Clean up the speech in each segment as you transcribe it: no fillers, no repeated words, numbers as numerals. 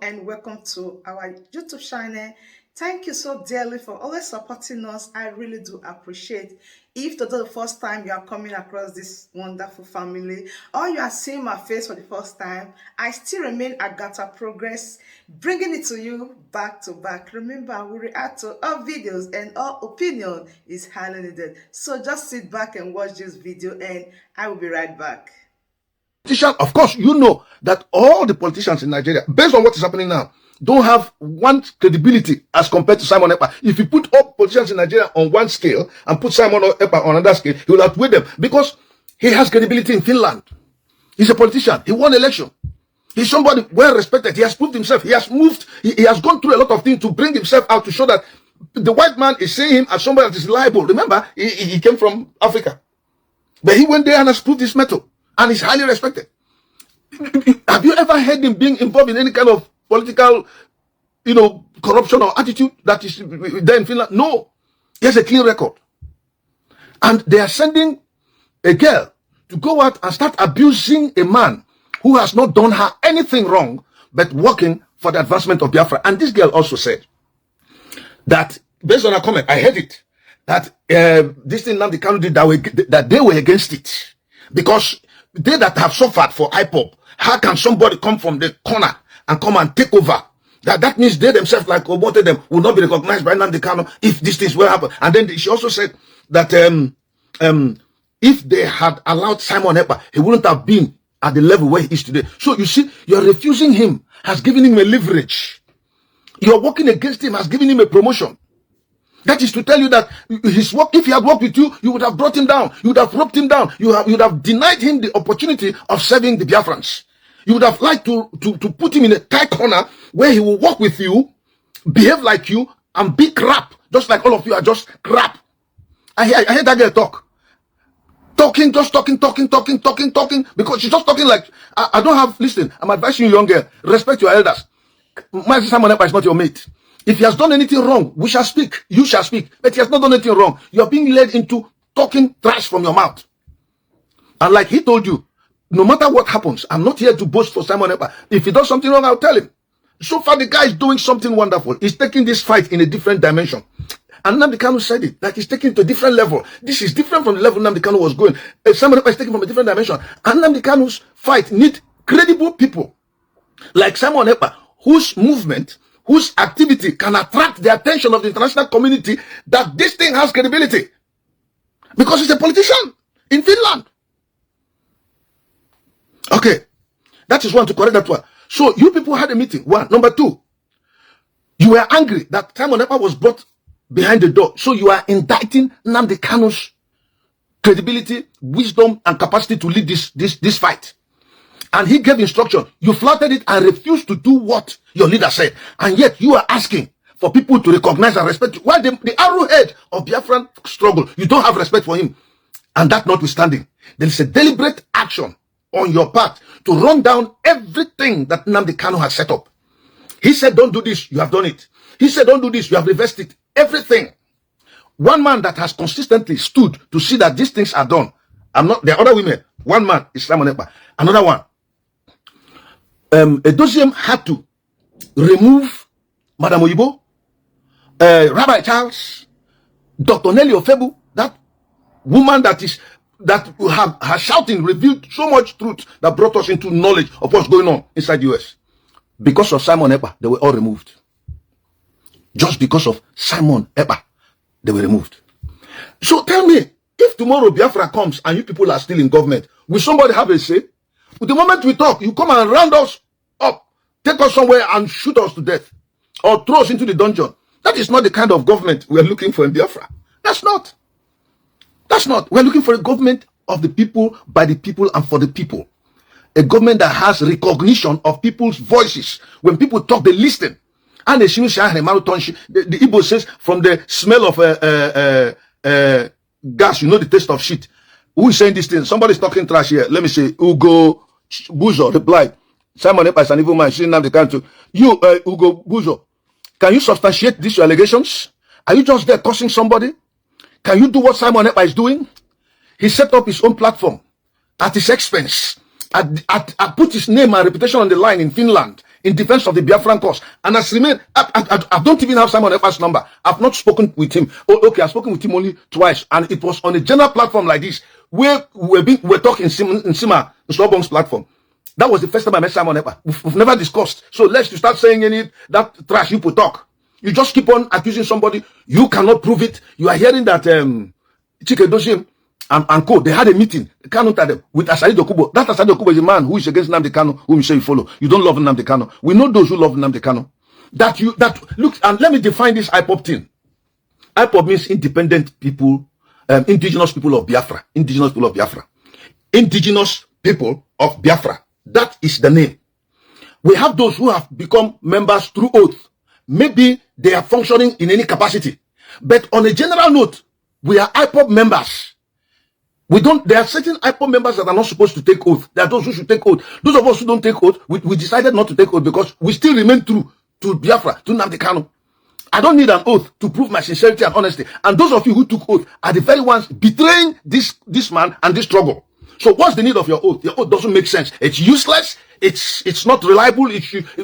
and welcome to our YouTube channel. Thank you so dearly for always supporting us. I really do appreciate. If today the first time you are coming across this wonderful family or you are seeing my face for the first time, I still remain AGATHA Progress, bringing it to you back to back. Remember, we react to all videos and all opinion is highly needed. So just sit back and watch this video and I will be right back. Of course, you know that all the politicians in Nigeria, based on what is happening now, don't have one credibility as compared to Simon Ekpa. If you put all politicians in Nigeria on one scale and put Simon Ekpa on another scale, he will outweigh them because he has credibility in Finland. He's a politician. He won election. He's somebody well respected. He has proved himself. He has moved. He has gone through a lot of things to bring himself out to show that the white man is seeing him as somebody that is liable. Remember, he came from Africa. But he went there and has proved his mettle. And he's highly respected. Have you ever heard him being involved in any kind of political, corruption or attitude that is there in Finland? No. He has a clean record. And they are sending a girl to go out and start abusing a man who has not done her anything wrong, but working for the advancement of Biafra. And this girl also said that, based on her comment, I heard it, that this thing Nnamdi Kanu did, that they were against it. Because they that have suffered for Ipob, how can somebody come from the corner and come and take over? That means they themselves, like both of them, will not be recognized by Nnamdi Kanu if these things will happen. And then she also said that if they had allowed Simon Ekpa, he wouldn't have been at the level where he is today. So you see, you're refusing him, has given him a leverage. You're working against him, has given him a promotion. That is to tell you that his work, if he had worked with you, you would have brought him down. You would have roped him down. You would have denied him the opportunity of serving the Biafrans. You would have liked to put him in a tight corner where he will work with you, behave like you, and be crap. Just like all of you are just crap. I hear that girl talk. Talking, because she's just talking like, I don't have, listen, I'm advising you, young girl, respect your elders. My Simon Ekpa is not your mate. If he has done anything wrong, we shall speak. You shall speak. But he has not done anything wrong. You are being led into talking trash from your mouth. And like he told you, no matter what happens, I'm not here to boast for Simon Ekpa. If he does something wrong, I'll tell him. So far, the guy is doing something wonderful. He's taking this fight in a different dimension. And Nnamdi Kanu said it, that he's taking it to a different level. This is different from the level Nnamdi Kanu was going. Simon Ekpa is taking from a different dimension. And Nnamdi Kanu's fight needs credible people like Simon Ekpa, whose movement, whose activity can attract the attention of the international community that this thing has credibility. Because he's a politician in Finland. Okay. That is one, to correct that one. So you people had a meeting. One. Number two, you were angry that Simon Ekpa was brought behind the door. So you are indicting Nnamdi Kanu's credibility, wisdom, and capacity to lead this fight. And he gave instruction. You flouted it and refused to do what your leader said. And yet you are asking for people to recognize and respect you. Why the arrowhead of Biafran struggle, you don't have respect for him. And that notwithstanding, there is a deliberate action on your part to run down everything that Nnamdi Kanu has set up. He said, don't do this, you have done it. He said, don't do this, you have reversed it. Everything. One man that has consistently stood to see that these things are done. There are other women. One man is Simon Ekpa. Another one. Edoziem had to remove Madam Oyibo, Rabbi Charles, Dr. Nelly Ofebu, that woman that her shouting revealed so much truth that brought us into knowledge of what's going on inside the US. Because of Simon Ekpa, they were all removed. Just because of Simon Ekpa, they were removed. So tell me, if tomorrow Biafra comes and you people are still in government, will somebody have a say? The moment we talk, you come and round us up, take us somewhere and shoot us to death, or throw us into the dungeon. That is not the kind of government we are looking for in Biafra. That's not. We're looking for a government of the people, by the people, and for the people. A government that has recognition of people's voices. When people talk, they listen. And the Igbo says, from the smell of gas, you know the taste of shit. Who is saying this thing? Somebody's talking trash here. Let me say, Ugo Buzo replied, Simon Ekpa is an evil man. She's not the country. You, Ugo Buzo, can you substantiate these allegations? Are you just there cursing somebody? Can you do what Simon Ekpa is doing? He set up his own platform at his expense. Put his name and reputation on the line in Finland, in defense of the Biafran cause. And has remained, I don't even have Simon Ekpa's number. I've not spoken with him. Oh, okay, I've spoken with him only twice. And it was on a general platform like this, where we're talking in Sima, in Slobong's platform. That was the first time I met Simon Ekpa. We've never discussed. So let's start saying that trash you put talk. You just keep on accusing somebody. You cannot prove it. You are hearing that Chike Doshim and Co. They had a meeting. Kanu them with Asari Dokubo. That Asari Dokubo is a man who is against Nnamdi Kanu, whom you say you follow. You don't love Nnamdi Kanu. We know those who love Nnamdi Kanu. Look, and let me define this IPOB thing. IPOB means independent people, indigenous people of Biafra. Indigenous people of Biafra. Indigenous people of Biafra. That is the name. We have those who have become members through oath. Maybe they are functioning in any capacity. But on a general note, we are IPOB members. There are certain IPOB members that are not supposed to take oath. There are those who should take oath. Those of us who don't take oath, we decided not to take oath because we still remain true to Biafra, to Nnamdi Kanu. I don't need an oath to prove my sincerity and honesty. And those of you who took oath are the very ones betraying this man and this struggle. So what's the need of your oath? Your oath doesn't make sense. It's useless. It's not reliable.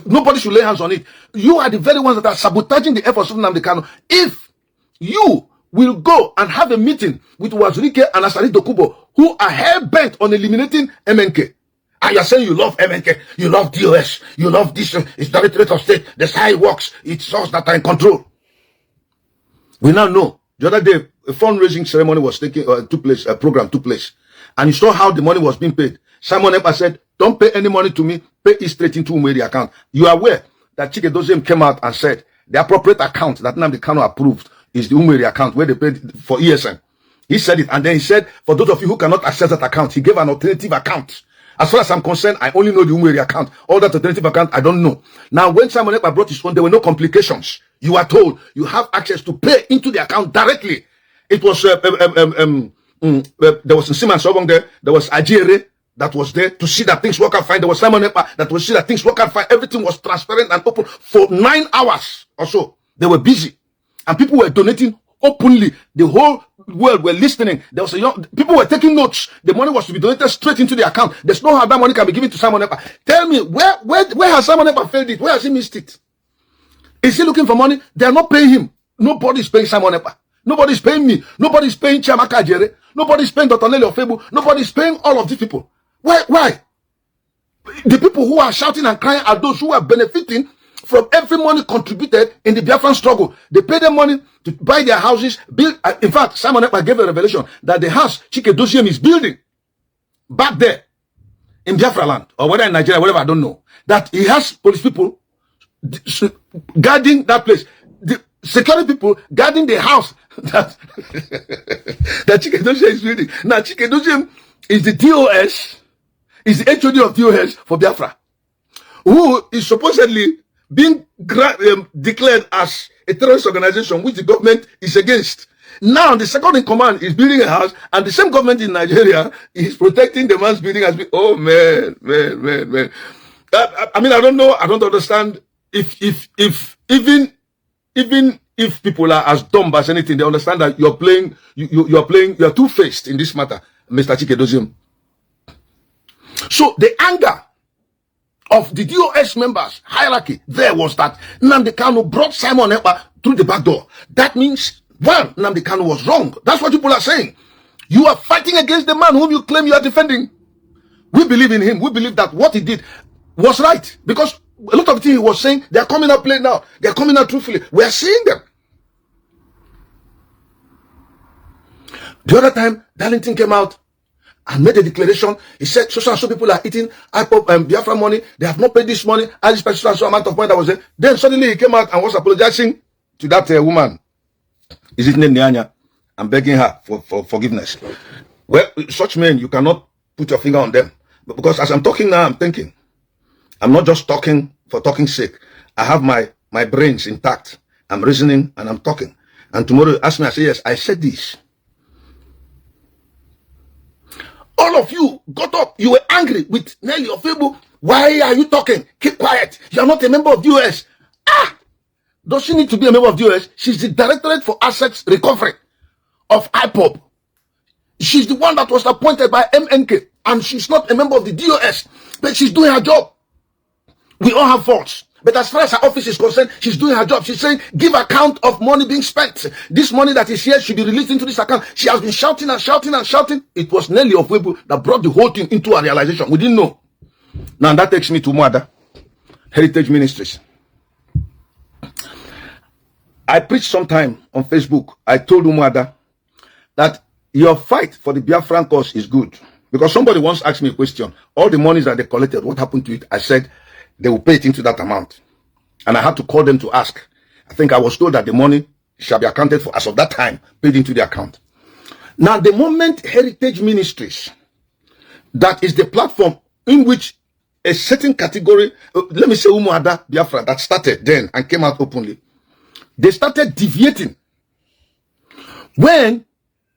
Nobody should lay hands on it. You are the very ones that are sabotaging the efforts of Nnamdi Kanu. If you will go and have a meeting with Wazirike and Asari Dokubo, who are hell-bent on eliminating MNK, and you're saying you love MNK, you love DOS, you love this, it's Directorate of State, that's how it works, it's us that are in control. We now know. The other day, a fundraising ceremony was took place, a program took place, and you saw how the money was being paid. Simon Ekpa said, don't pay any money to me, pay it straight into Umeri account. You are aware that Chike Doziem came out and said, the appropriate account that Nnamdi Kanu approved is the Umeri account where they paid for ESN. He said it, and then he said, for those of you who cannot access that account, he gave an alternative account. As far as I'm concerned, I only know the Umeri account. All that alternative account, I don't know. Now, when Simon Ekpa brought his own, there were no complications. You are told you have access to pay into the account directly. It was, there was Simon Sobong there. There was Ajere that was there to see that things work out fine. There was Simon Ekpa that was see that things work out fine. Everything was transparent and open for 9 hours or so. They were busy. And people were donating openly. The whole world were listening. There was people were taking notes. The money was to be donated straight into the account. There's no how that money can be given to Simon Ekpa. Tell me, where has Simon Ekpa failed it? Where has he missed it? Is he looking for money? They are not paying him. Nobody's paying Simon Ekpa. Nobody's paying me. Nobody's paying Chiamaka Jere. Nobody's paying Dr. Nelly Ofebu. Nobody's paying all of these people. Why? The people who are shouting and crying are those who are benefiting from every money contributed in the Biafran struggle. They pay them money to buy their houses, build. In fact, Simon Ekpa gave a revelation that the house Chike Doziem is building back there in Biafra land, or whether in Nigeria, whatever, I don't know, that he has police people guarding that place, the security people guarding the house that Chike Doziem is building. Now, Chike Doziem is the DOS, is the HOD of DOS for Biafra, who is supposedly being declared as a terrorist organization which the government is against. Now the second in command is building a house, and the same government in Nigeria is protecting the man's building as oh man. I mean, I don't know, I don't understand if even if people are as dumb as anything, they understand that you're playing, you're two-faced in this matter, Mr. Chike Doziem. So the anger of the DOS members hierarchy there was that Nnamdi Kanu brought Simon Ekpa through the back door. That means, one, Nnamdi Kanu was wrong. That's what people are saying. You are fighting against the man whom you claim you are defending. We believe in him. We believe that what he did was right. Because a lot of things he was saying, they are coming out plain now. They are coming out truthfully. We are seeing them. The other time, Darlington came out and made a declaration. He said, so and so people are eating Ipob Biafra money. They have not paid this money. And this so and so amount of money that was there. Then suddenly he came out and was apologizing to that woman. Is it named Nyanya? I'm begging her for forgiveness. Well, such men, you cannot put your finger on them. But because as I'm talking now, I'm thinking. I'm not just talking for talking's sake. I have my brains intact. I'm reasoning and I'm talking. And tomorrow you ask me, I say, yes, I said this. All of you got up. You were angry with Nelly Ofebu. Why are you talking? Keep quiet. You're not a member of the US. Does she need to be a member of the US? She's the Directorate for Assets Recovery of Ipob. She's the one that was appointed by MNK. And she's not a member of the DOS. But she's doing her job. We all have faults. But as far as her office is concerned, she's doing her job. She's saying, give account of money being spent. This money that is here should be released into this account. She has been shouting and shouting and shouting. It was Nelly of Weibo that brought the whole thing into a realization. We didn't know. Now that takes me to Mother Heritage Ministries. I preached sometime on Facebook. I told Mother that your fight for the Biafran cause is good. Because somebody once asked me a question. All the monies that they collected, what happened to it? I said, they will pay it into that amount. And I had to call them to ask. I think I was told that the money shall be accounted for as of that time, paid into the account. Now, the moment Heritage Ministries, that is the platform in which a certain category, let me say Umuada Biafra, that started then and came out openly, they started deviating. When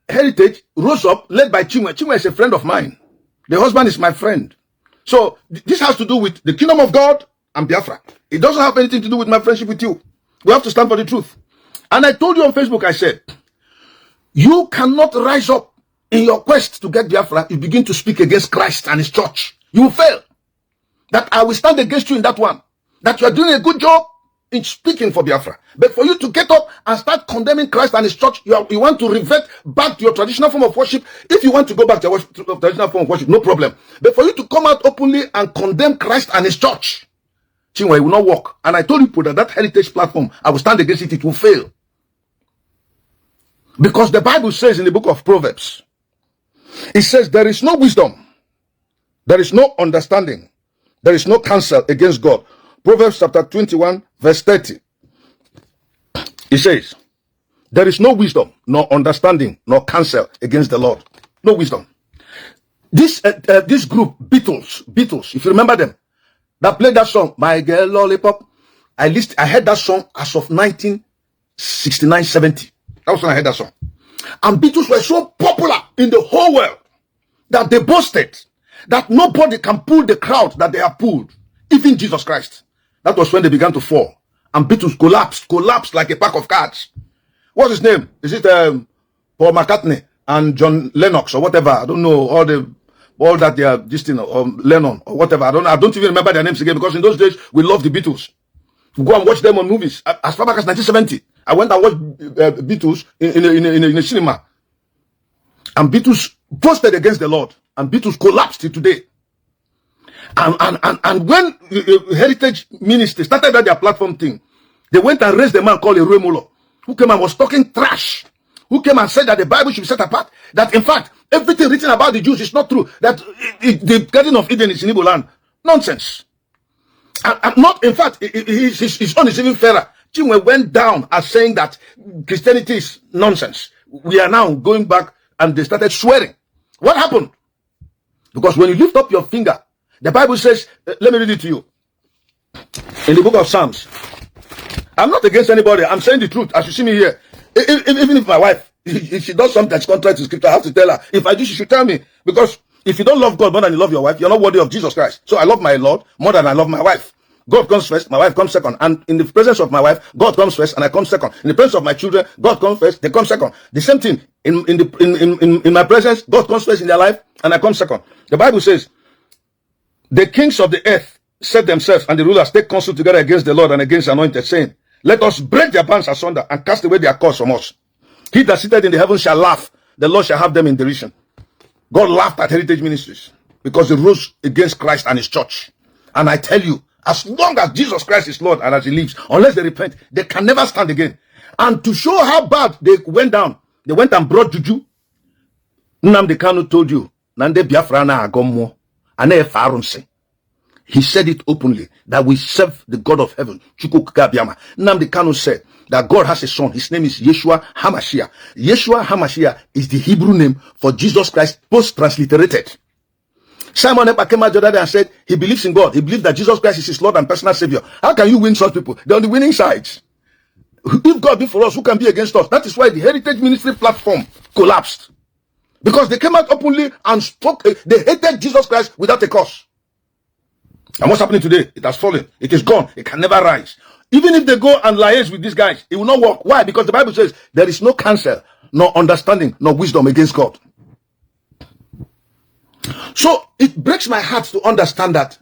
Heritage rose up, led by Chinwe. Chinwe is a friend of mine. The husband is my friend. So this has to do with the kingdom of God and Biafra. It doesn't have anything to do with my friendship with you. We have to stand for the truth. And I told you on Facebook, I said, you cannot rise up in your quest to get Biafra. You begin to speak against Christ and his church. You will fail. That I will stand against you in that one. That you are doing a good job in speaking for Biafra. But for you to get up and start condemning Christ and his church, you want to revert back to your traditional form of worship. If you want to go back to your traditional form of worship, no problem. But for you to come out openly and condemn Christ and his church, Chinwe, it will not work. And I told you that heritage platform, I will stand against it, it will fail. Because the Bible says in the book of Proverbs, it says there is no wisdom, there is no understanding, there is no counsel against God. Proverbs chapter 21 verse 30. It says, there is no wisdom, nor understanding, nor counsel against the Lord. No wisdom. This group, Beatles, if you remember them, that played that song, My Girl Lollipop. I heard that song as of 1969-70. That was when I heard that song. And Beatles were so popular in the whole world that they boasted that nobody can pull the crowd that they have pulled, even Jesus Christ. That was when they began to fall. And Beatles collapsed like a pack of cards. What's his name? Is it Paul McCartney and John Lennox or whatever? I don't know all that they are this thing or Lennon or whatever. I don't even remember their names again because in those days we loved the Beatles. We go and watch them on movies. As far back as 1970, I went and watched Beatles in a cinema. And Beatles boasted against the Lord. And Beatles collapsed till today. And when Heritage Ministry started their platform thing, they went and raised a man called Eremolo, who came and was talking trash, who came and said that the Bible should be set apart, that in fact, everything written about the Jews is not true, that the Garden of Eden is in Igbo land. Nonsense. And not, in fact, his own is even fairer. Chinwe went down as saying that Christianity is nonsense. We are now going back and they started swearing. What happened? Because when you lift up your finger, the Bible says, let me read it to you. In the book of Psalms. I'm not against anybody. I'm saying the truth. As you see me here. Even if my wife, if she does something that's contrary to scripture, I have to tell her. If I do, she should tell me. Because if you don't love God more than you love your wife, you're not worthy of Jesus Christ. So I love my Lord more than I love my wife. God comes first, my wife comes second. And in the presence of my wife, God comes first and I come second. In the presence of my children, God comes first, they come second. The same thing. In my presence, God comes first in their life and I come second. The Bible says, the kings of the earth set themselves and the rulers take counsel together against the Lord and against the anointed, saying, let us break their bands asunder and cast away their cords from us. He that sitteth in the heavens shall laugh. The Lord shall have them in derision. God laughed at Heritage Ministries because they rose against Christ and his church. And I tell you, as long as Jesus Christ is Lord and as he lives, unless they repent, they can never stand again. And to show how bad they went down, they went and brought juju. Nnamdi Kanu told you, Nande Biafra na agomo. He said it openly that we serve the God of heaven. Nnamdi Kanu said that God has a son. His name is Yeshua HaMashiach. Yeshua HaMashiach is the Hebrew name for Jesus Christ, post-transliterated. Simon Ekpa came out the other day and said he believes in God. He believes that Jesus Christ is his Lord and personal Savior. How can you win such people? They're on the winning sides. If God be for us, who can be against us? That is why the Heritage Ministry platform collapsed. Because they came out openly and spoke. They hated Jesus Christ without a cause. And what's happening today? It has fallen. It is gone. It can never rise. Even if they go and liaise with these guys, it will not work. Why? Because the Bible says there is no counsel, nor understanding, nor wisdom against God. So it breaks my heart to understand that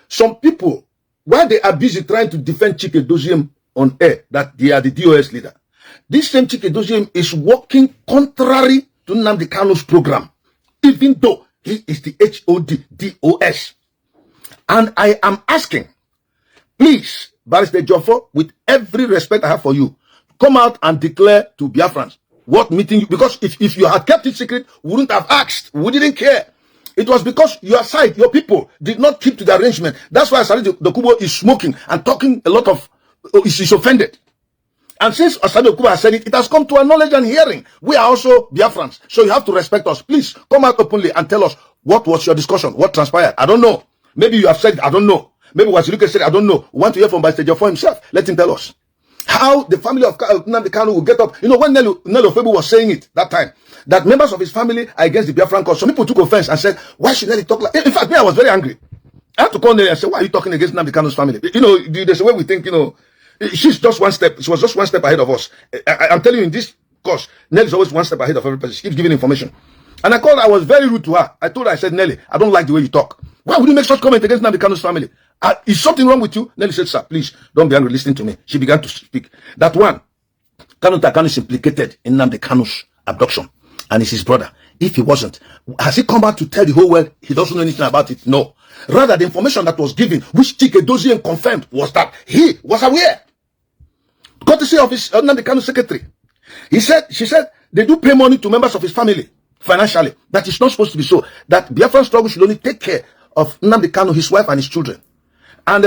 some people while they are busy trying to defend Chike Doziem on air, that they are the DOS leader, this same Chike Doziem is working contrary to Nnamdi Kanu's program, even though he is the HOD, DOS. And I am asking, please, Barrister Joffo, with every respect I have for you, come out and declare to Biafrans what meeting you, because if you had kept it secret, we wouldn't have asked. We didn't care. It was because your side, your people, did not keep to the arrangement. That's why Asadi Dokubo is smoking and talking a lot of, is offended. And since Asadi Dokubo has said it, it has come to our knowledge and hearing. We are also Biafrans, so you have to respect us. Please, come out openly and tell us what was your discussion, what transpired. I don't know. Maybe you have said it, I don't know. Maybe Wasiluke said it, I don't know. We want to hear from Barrister Joffo himself. Let him tell us how the family of Nnamdi Kanu will get up. You know, when Nello Febu was saying it that time, that members of his family are against the Biafran cause, some people took offense and said, why should Nelly talk like... In fact, me, I was very angry. I had to call Nelly and say, why are you talking against Nnamdi Kanu's family? You know, there's a way we think, you know, she's just one step. She was just one step ahead of us. I'm telling you, in this course, Nelly's always one step ahead of every person. She keeps giving information. And I called her, I was very rude to her. I told her, I said, Nelly, I don't like the way you talk. Why would you make such comment against Nnamdi Kanu's family? Is something wrong with you? Nelly said, sir, please, don't be angry, listening to me. She began to speak. That one, Kanu is implicated in Nnamdi Kanu's abduction. And it's his brother. If he wasn't, has he come out to tell the whole world he doesn't know anything about it? No. Rather, the information that was given, which Chike Doziem confirmed, was that he was aware. Courtesy of his Nnamdi Kanu secretary. She said, they do pay money to members of his family, financially. That is not supposed to be so. That Biafran struggle should only take care of Nnamdi Kanu, his wife, and his children. And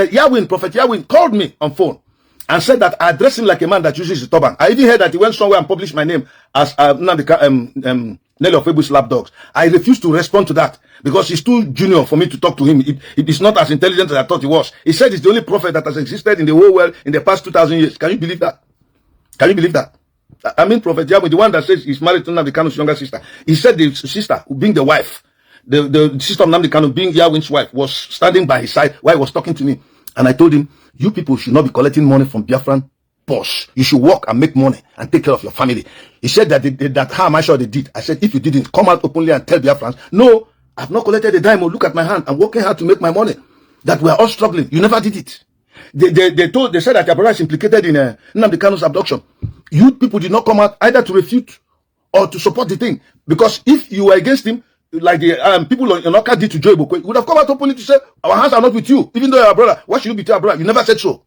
Prophet Yawin called me on phone and said that I address him like a man that uses his turban. I even heard that he went somewhere and published my name as Nelly of Febu's lapdogs. I refused to respond to that because he's too junior for me to talk to him. It is not as intelligent as I thought he was. He said he's the only prophet that has existed in the whole world in the past 2,000 years. Can you believe that? Can you believe that? I mean, Prophet Yawin, the one that says he's married to Nnamdi Kanu's younger sister. He said the sister, being the wife, the sister of Nnamdi Kanu, being Yawin's wife, was standing by his side while he was talking to me. And I told him, you people should not be collecting money from Biafran boss. You should work and make money and take care of your family. He said that how am I sure they did? I said, if you didn't, come out openly and tell Biafrans, no, I've not collected a dime. Look at my hand. I'm working hard to make my money. That we are all struggling. You never did it. They said that your brother is implicated in Nnamdi Kanu's abduction. You people did not come out either to refute or to support the thing. Because if you were against him, like the people in Oka did to Joe Ibokwe, would have come out openly to say, our hands are not with you, even though you're a brother. Why should you be to our brother? You never said so.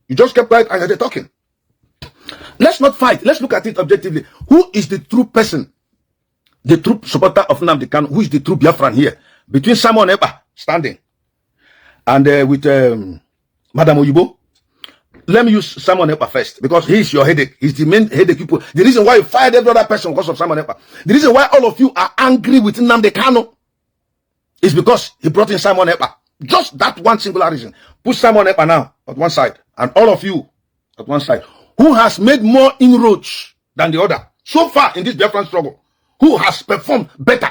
You just kept quiet and you're talking. Let's not fight. Let's look at it objectively. Who is the true person, the true supporter of Nnamdi Kanu? Who is the true Biafran here? Between Simon Ekpa standing and with Madam Oyibo. Let me use Simon Ekpa first, because he's your headache. He's the main headache people. The reason why you fired every other person because of Simon Ekpa. The reason why all of you are angry with Nnamdi Kanu is because he brought in Simon Ekpa. Just that one singular reason. Put Simon Ekpa now at one side, and all of you at one side. Who has made more inroads than the other so far in this Biafran struggle? Who has performed better?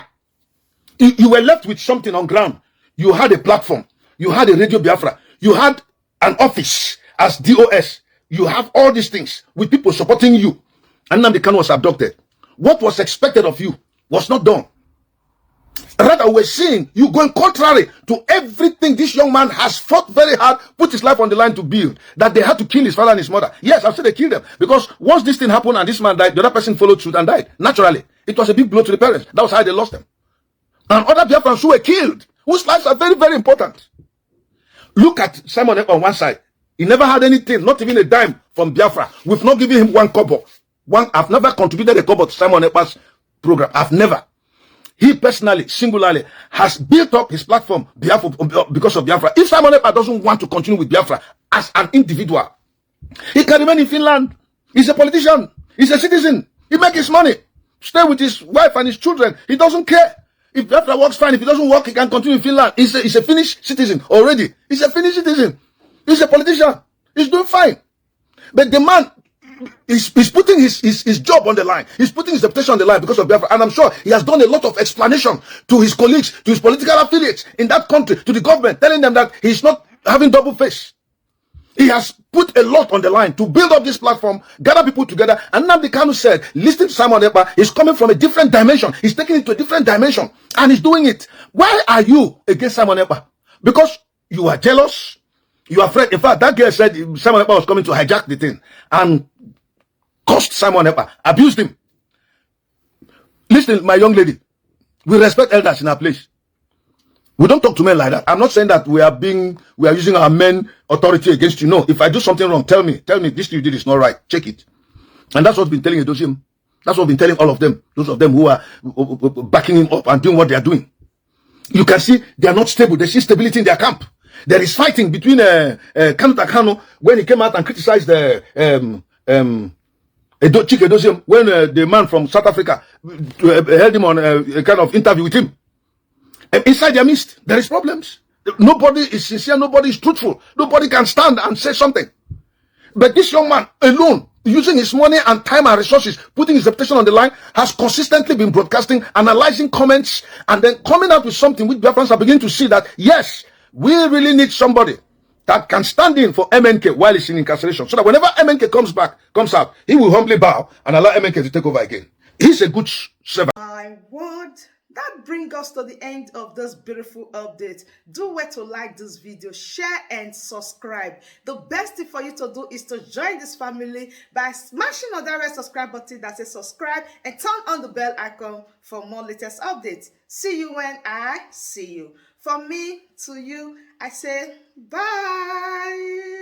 You were left with something on ground. You had a platform. You had a Radio Biafra. You had an office as DOS. You have all these things with people supporting you. And Nnamdi Kanu was abducted. What was expected of you was not done. Rather, we're seeing you going contrary to everything this young man has fought very hard, put his life on the line to build. That they had to kill his father and his mother. Yes, I've said they killed them. Because once this thing happened and this man died, the other person followed suit and died. Naturally. It was a big blow to the parents. That was how they lost them. And other Biafrans who were killed, whose lives are very, very important. Look at Simon on one side. He never had anything, not even a dime from Biafra. We've not given him one kobo. I've never contributed a kobo to Simon Ekpa's program. I've never. He personally, singularly, has built up his platform because of Biafra. If Simon Ekpa doesn't want to continue with Biafra as an individual, he can remain in Finland. He's a politician. He's a citizen. He makes his money. Stay with his wife and his children. He doesn't care. If Biafra works, fine. If he doesn't work, he can continue in Finland. He's a Finnish citizen already. He's a Finnish citizen. He's a politician. He's doing fine. But the man is putting his job on the line. He's putting his reputation on the line because of Biafra. And I'm sure he has done a lot of explanation to his colleagues, to his political affiliates in that country, to the government, telling them that he's not having double face. He has put a lot on the line to build up this platform, gather people together. And Nnamdi Kanu said, listen to Simon Ekpa, he's coming from a different dimension. He's taking it to a different dimension. And he's doing it. Why are you against Simon Ekpa? Because you are jealous. You are afraid. In fact, that girl said Simon Ekpa was coming to hijack the thing and cursed Simon Ekpa, abused him. Listen, my young lady, we respect elders in our place. We don't talk to men like that. I'm not saying that we are using our men authority against you. No, if I do something wrong, tell me this you did is not right. Check it. And that's what's been telling Edochim. That's what I've been telling all of them. Those of them who are backing him up and doing what they are doing. You can see they are not stable. They see stability in their camp. There is fighting between Kanu when he came out and criticized Chief Edochim when the man from South Africa held him on a kind of interview with him. Inside their midst, there is problems. Nobody is sincere. Nobody is truthful. Nobody can stand and say something. But this young man alone, using his money and time and resources, putting his reputation on the line, has consistently been broadcasting, analyzing comments, and then coming out with something which Biafrans are beginning to see that, yes, we really need somebody that can stand in for MNK while he's in incarceration. So that whenever MNK comes out, he will humbly bow and allow MNK to take over again. He's a good servant. My word. That brings us to the end of this beautiful update. Do well to like this video, share and subscribe. The best thing for you to do is to join this family by smashing on that red subscribe button that says subscribe and turn on the bell icon for more latest updates. See you when I see you. From me to you, I say bye.